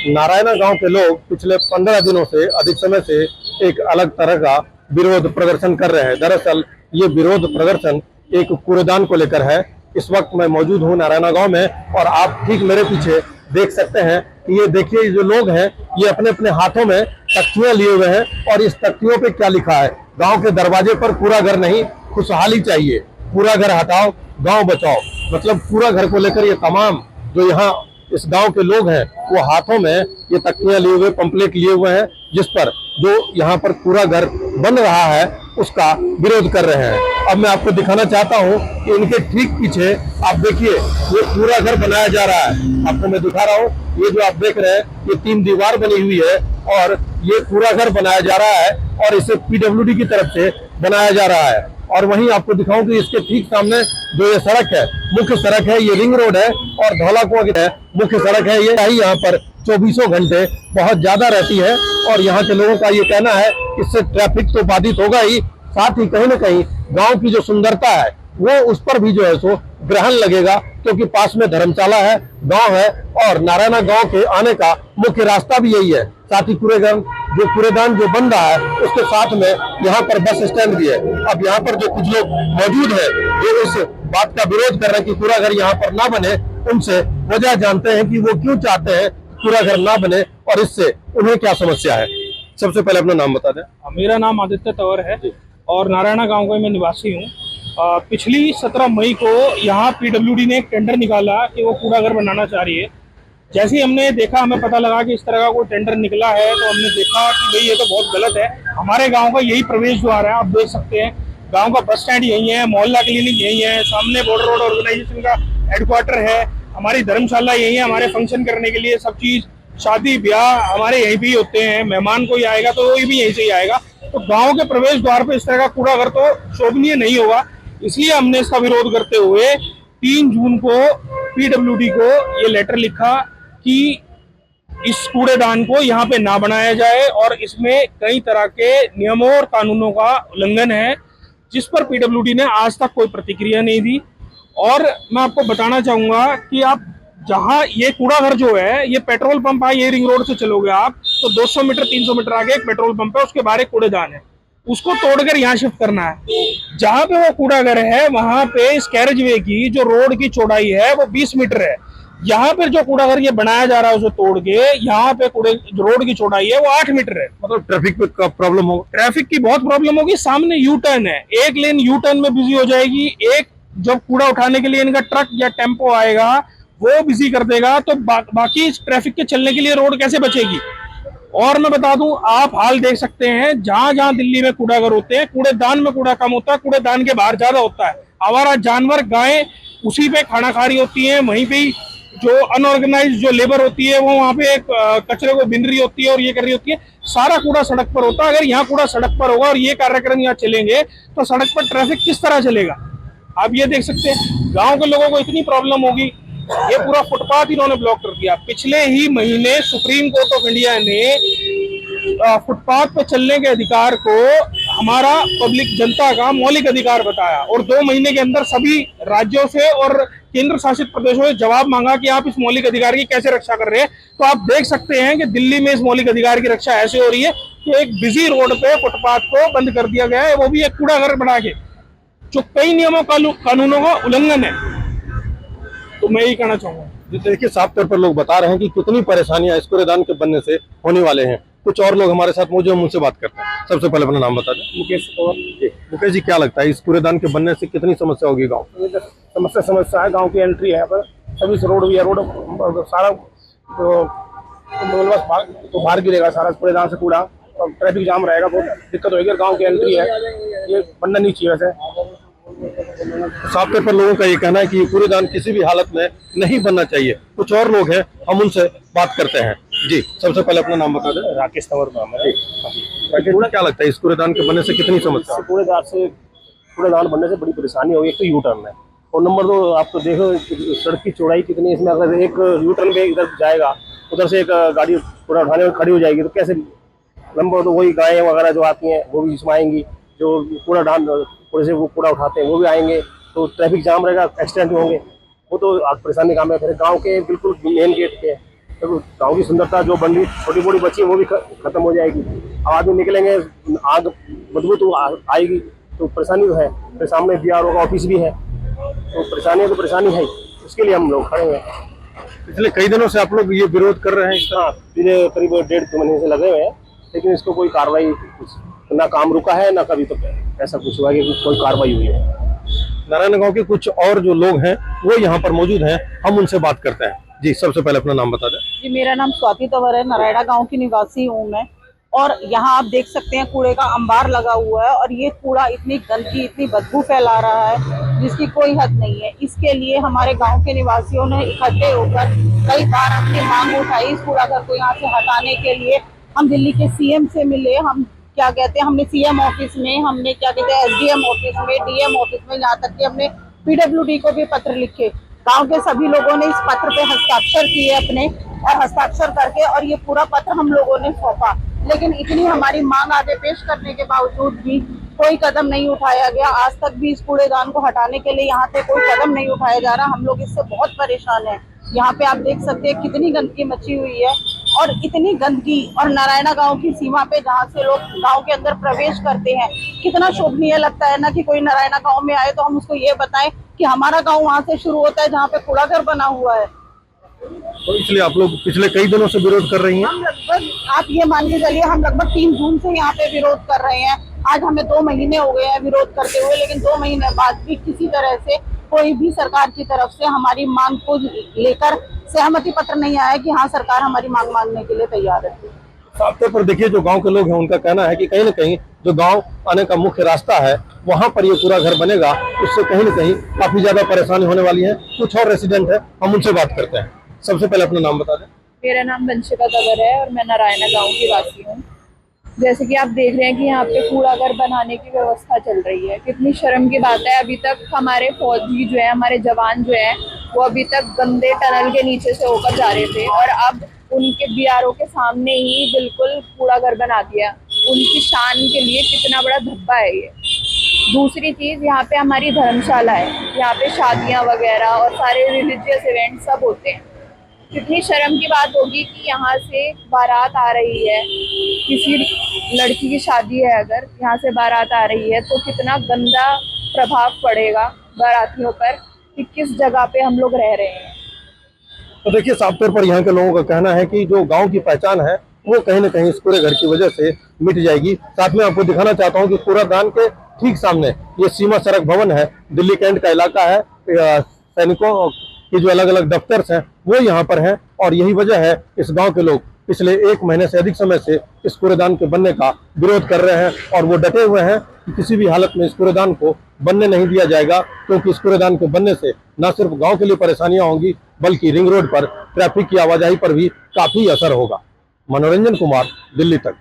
नारायणा गांव के लोग पिछले 15 दिनों से अधिक समय से एक अलग तरह का विरोध प्रदर्शन कर रहे हैं। दरअसल ये विरोध प्रदर्शन एक कूड़ेदान को लेकर है। इस वक्त मैं मौजूद हूँ नारायणा गांव में और आप ठीक मेरे पीछे देख सकते हैं कि ये देखिए जो लोग हैं ये अपने अपने हाथों में तख्तियां लिए हुए हैं और इस तख्तियों पे क्या लिखा है, गांव के दरवाजे पर पूरा घर नहीं खुशहाली चाहिए, पूरा घर हटाओ गांव बचाओ। मतलब पूरा घर को लेकर ये तमाम जो यहाँ इस गांव के लोग हैं वो हाथों में ये तख्तियां लिए हुए पंपलेट लिए हुए हैं जिस पर जो यहाँ पर पूरा घर बन रहा है उसका विरोध कर रहे हैं। अब मैं आपको दिखाना चाहता हूँ कि उनके ठीक पीछे आप देखिए ये पूरा घर बनाया जा रहा है। आपको मैं दिखा रहा हूँ, ये जो आप देख रहे हैं ये 3 दीवार बनी हुई है और ये पूरा घर बनाया जा रहा है और इसे पीडब्ल्यूडी की तरफ से बनाया जा रहा है। और वहीं आपको दिखाऊं कि इसके ठीक सामने जो ये सड़क है, मुख्य सड़क है, ये रिंग रोड है और धौलाकुआं की है मुख्य सड़क है। ये यहाँ पर 24 घंटे बहुत ज्यादा रहती है और यहाँ के लोगों का ये कहना है इससे ट्रैफिक तो बाधित होगा ही, साथ ही कहीं न कहीं गांव की जो सुंदरता है वो उस पर भी जो है सो ग्रहण लगेगा, क्योंकि पास में धर्मशाला है, गांव है और नारायणा गांव के आने का मुख्य रास्ता भी यही है। साथ ही कूड़ेदान जो बन रहा है उसके साथ में यहाँ पर बस स्टैंड भी है। अब यहाँ पर जो कुछ लोग मौजूद है जो इस बात का विरोध कर रहे हैं कि पूरा घर यहाँ पर ना बने, उनसे वजह जानते हैं कि वो क्यों चाहते हैं पूरा घर ना बने और इससे उन्हें क्या समस्या है। सबसे पहले अपना नाम बता दें। मेरा नाम आदित्य तंवर है और नारायणा गांव का मैं निवासी हूँ। पिछली 17 मई को यहाँ पीडब्ल्यूडी ने एक टेंडर निकाला कि वो कूड़ा घर बनाना चाह रही है। जैसे ही हमने देखा, हमें पता लगा कि इस तरह का कोई टेंडर निकला है, तो हमने देखा कि भाई ये तो बहुत गलत है। हमारे गांव का यही प्रवेश द्वार है, आप देख सकते हैं। गांव का बस स्टैंड यही है, मोहल्ला क्लिनिक यही है, सामने बॉर्डर रोड ऑर्गेनाइजेशन का हेडक्वार्टर है, हमारी धर्मशाला यही है। हमारे फंक्शन करने के लिए सब चीज, शादी ब्याह हमारे यहीं भी होते हैं। मेहमान कोई आएगा तो वो भी यहीं से ही आएगा। तो गाँव के प्रवेश द्वार पर इस तरह का कूड़ा घर तो शोभनीय नहीं होगा। इसलिए हमने इसका विरोध करते हुए 3 जून को पीडब्ल्यूडी को ये लेटर लिखा कि इस कूड़ेदान को यहाँ पे ना बनाया जाए और इसमें कई तरह के नियमों और कानूनों का उल्लंघन है, जिस पर पीडब्ल्यूडी ने आज तक कोई प्रतिक्रिया नहीं दी। और मैं आपको बताना चाहूंगा कि आप जहाँ ये कूड़ा घर जो है, ये पेट्रोल पंप है, ये रिंग रोड से चलोगे आप तो 200 मीटर 300 मीटर आगे एक पेट्रोल पंप है, उसके बाहर एक कूड़ेदान है, उसको तोड़कर यहाँ शिफ्ट करना है। जहाँ पे वो कूड़ा घर है वहां पे इस कैरेज वे की जो रोड की चौड़ाई है वो 20 मीटर है। यहाँ पर जो कूड़ा घर ये बनाया जा रहा है उसे तोड़ के यहाँ पे जो रोड की चौड़ाई है वो 8 मीटर है। मतलब ट्रैफिक पे प्रॉब्लम होगा, ट्रैफिक की बहुत प्रॉब्लम होगी। सामने यू टर्न है, एक लेन यू टर्न में बिजी हो जाएगी, एक जब कूड़ा उठाने के लिए इनका ट्रक या टेम्पो आएगा वो बिजी कर देगा, तो बाकी ट्रैफिक के चलने के लिए रोड कैसे बचेगी। और मैं बता दूं, आप हाल देख सकते हैं, जहां जहां दिल्ली में कूड़ा घर होते हैं, कूड़ेदान में कूड़ा कम होता है, कूड़ेदान के बाहर ज्यादा होता है। आवारा जानवर गायें उसी पे खाना खा रही होती हैं, वहीं पे जो अनऑर्गेनाइज जो लेबर होती है वो वहां पे कचरे को बिन रही होती है और ये कर रही होती है। सारा कूड़ा सड़क पर होता है। अगर यहाँ कूड़ा सड़क पर होगा और ये कार्यक्रम यहाँ चलेंगे तो सड़क पर ट्रैफिक किस तरह चलेगा, आप ये देख सकते हैं। गाँव के लोगों को इतनी प्रॉब्लम होगी। ये पूरा फुटपाथ इन्होंने ब्लॉक कर दिया। पिछले ही महीने सुप्रीम कोर्ट ऑफ इंडिया ने फुटपाथ पे चलने के अधिकार को हमारा पब्लिक जनता का मौलिक अधिकार बताया और 2 महीने के अंदर सभी राज्यों से और केंद्र शासित प्रदेशों से जवाब मांगा कि आप इस मौलिक अधिकार की कैसे रक्षा कर रहे हैं। तो आप देख सकते हैं कि दिल्ली में इस मौलिक अधिकार की रक्षा ऐसे हो रही है कि एक बिजी रोड पे फुटपाथ को बंद कर दिया गया है, वो भी एक कूड़ा घर बना के, जो कई नियमों कानूनों का उल्लंघन है। तो मैं यही कहना चाहूंगा। देखिए साफ तौर पर लोग बता रहे हैं कि कितनी परेशानियां इस कूड़ेदान के बनने से होने वाले हैं। कुछ और लोग हमारे साथ मौजूद हैं, उनसे बात करते हैं। सबसे पहले अपना नाम बता दें। मुकेश जी। मुकेश जी, क्या लगता है इस कूड़ेदान के बनने से कितनी समस्या होगी गाँव? समस्या है। गांव की एंट्री है पर सभी रोड भी है, रोड सारा तो बाहर गिरेगा सारा कूड़ेदान से कूड़ा और ट्रैफिक जाम रहेगा, बहुत दिक्कत होगी। गांव की एंट्री है, ये बनना नहीं चाहिए। वैसे साफ तौर पर लोगों का ये कहना है कि कूड़ेदान किसी भी हालत में नहीं बनना चाहिए। कुछ और लोग हैं, हम उनसे बात करते हैं। जी, सबसे पहले अपना नाम बता दें। राकेश तंवर नाम है। क्या लगता है इस कूड़ेदान के बनने से कितनी समस्या? कूड़ेदान बनने से बड़ी परेशानी होगी। एक तो यू टर्न है और नंबर 2 आप तो देखो सड़क की चौड़ाई कितनी, इसमें अगर एक यू टर्न पे इधर जाएगा, उधर से एक गाड़ी कूड़ा उठाने में खड़ी हो जाएगी तो कैसे। नंबर 2 वही गायें वगैरह जो आती हैं वो भी इसमें आएंगी, जो कूड़े से वो कूड़ा उठाते हैं वो भी आएंगे, तो ट्रैफिक जाम रहेगा, एक्सीडेंट होंगे। वो तो परेशानी काम है। फिर गांव के बिल्कुल मेन गेट पे तो गाँव की सुंदरता जो बन रही छोटी मोटी बची है वो भी खत्म हो जाएगी। अब आदमी निकलेंगे, आग बदबू तो आएगी, तो परेशानी तो है। फिर सामने बीआरओ का ऑफिस भी है, तो परेशानी है, उसके लिए हम लोग खड़े हैं। पिछले कई दिनों से आप लोग ये विरोध कर रहे हैं इस हाँ, पिछले करीब 1.5 महीने से लगे हुए हैं, लेकिन इसको कोई कार्रवाई ना काम रुका है, ना कभी तो ऐसा कुछ हुआ कि कोई कार्रवाई हुई है। नारायण गांव के कुछ और जो लोग हैं वो यहाँ पर मौजूद हैं, हम उनसे बात करते हैं। जी, सबसे पहले अपना नाम बता दें। जी, मेरा नाम स्वाति तंवर है, नारायणा गांव की निवासी हूँ मैं। और यहाँ आप देख सकते हैं कूड़े का अंबार लगा हुआ है, और ये कूड़ा इतनी गंदगी, इतनी बदबू फैला रहा है जिसकी कोई हद नहीं है। इसके लिए हमारे गांव के निवासियों ने इकट्ठे होकर कई बार अपनी मांग उठाई इस कूड़ागर को यहाँ से हटाने के लिए। हम दिल्ली के सीएम से मिले, हम क्या कहते हैं, हमने सीएम ऑफिस में, हमने क्या कहते हैं एसडीएम ऑफिस में, डीएम ऑफिस में, यहाँ तक कि हमने पीडब्ल्यूडी को भी पत्र लिखे। गांव के सभी लोगों ने इस पत्र पे हस्ताक्षर किए अपने, और हस्ताक्षर करके और ये पूरा पत्र हम लोगों ने सौंपा। लेकिन इतनी हमारी मांग आगे पेश करने के बावजूद भी कोई कदम नहीं उठाया गया। आज तक भी इस कूड़ेदान को हटाने के लिए यहाँ पे कोई कदम नहीं उठाया जा रहा। हम लोग इससे बहुत परेशान हैं। यहाँ पे आप देख सकते हैं कितनी गंदगी मची हुई है, और इतनी गंदगी, और नारायणा गांव की सीमा पे जहाँ से लोग गांव के अंदर प्रवेश करते हैं, कितना शोभनीय लगता है ना कि कोई नारायणा गांव में आए तो हम उसको ये बताएं कि हमारा गांव वहां से शुरू होता है जहाँ पे कूड़ाघर बना हुआ है। तो इसलिए आप लोग पिछले कई दिनों से विरोध कर रही हैं। हम लगभग, आप ये मान के चलिए, हम लगभग 3 जून से यहाँ पे विरोध कर रहे हैं। आज हमें 2 महीने हो गए हैं विरोध करते हुए, लेकिन 2 महीने बाद भी किसी तरह से कोई भी सरकार की तरफ से हमारी मांग को लेकर सहमति पत्र नहीं आया कि हाँ सरकार हमारी मांग मानने के लिए तैयार है। साफ तौर पर देखिए, जो गांव के लोग हैं उनका कहना है कि कहीं न कहीं जो गांव आने का मुख्य रास्ता है वहां पर ये पूरा घर बनेगा, उससे कहीं न कहीं काफी ज्यादा परेशानी होने वाली है। कुछ और रेसिडेंट है, हम उनसे बात करते हैं। सबसे पहले अपना नाम बता दें। मेरा नाम वंशिका तंवर है और मैं नारायणा गांव की वासी हूँ। जैसे कि आप देख रहे हैं कि यहाँ पे कूड़ाघर बनाने की व्यवस्था चल रही है। कितनी शर्म की बात है, अभी तक हमारे फौजी जो है, हमारे जवान जो है, वो अभी तक गंदे टनल के नीचे से होकर जा रहे थे, और अब उनके बीआरओ के सामने ही बिल्कुल कूड़ाघर बना दिया। उनकी शान के लिए कितना बड़ा धब्बा है ये। दूसरी चीज़, यहाँ पे हमारी धर्मशाला है, यहाँ पे शादियाँ वगैरह और सारे रिलीजियस इवेंट सब होते हैं। कितनी शर्म की बात होगी कि यहाँ से बारात आ रही है, किसी लड़की की शादी है, अगर यहाँ से बारात आ रही है तो कितना गंदा प्रभाव पड़ेगा बारातियों पर कि किस जगह पे हम लोग रह रहे हैं। तो देखिए, साफ तौर पर यहाँ के लोगों का कहना है कि जो गांव की पहचान है वो कहीं न कहीं इस पूरे घर की वजह से मिट जाएगी। साथ में आपको दिखाना चाहता हूँ कि कूड़ादान के ठीक सामने ये सीमा सड़क भवन है, दिल्ली कैंट का इलाका है। सैनिकों की जो अलग अलग दफ्तर हैं वो यहाँ पर हैं, और यही वजह है इस गांव के लोग पिछले 1 महीने से अधिक समय से इस कूड़ेदान के बनने का विरोध कर रहे हैं, और वो डटे हुए हैं कि किसी भी हालत में इस कूड़ेदान को बनने नहीं दिया जाएगा, क्योंकि इस कूड़ेदान के बनने से न सिर्फ गांव के लिए परेशानियां होंगी बल्कि रिंग रोड पर ट्रैफिक की आवाजाही पर भी काफी असर होगा। मनोरंजन कुमार, दिल्ली तक।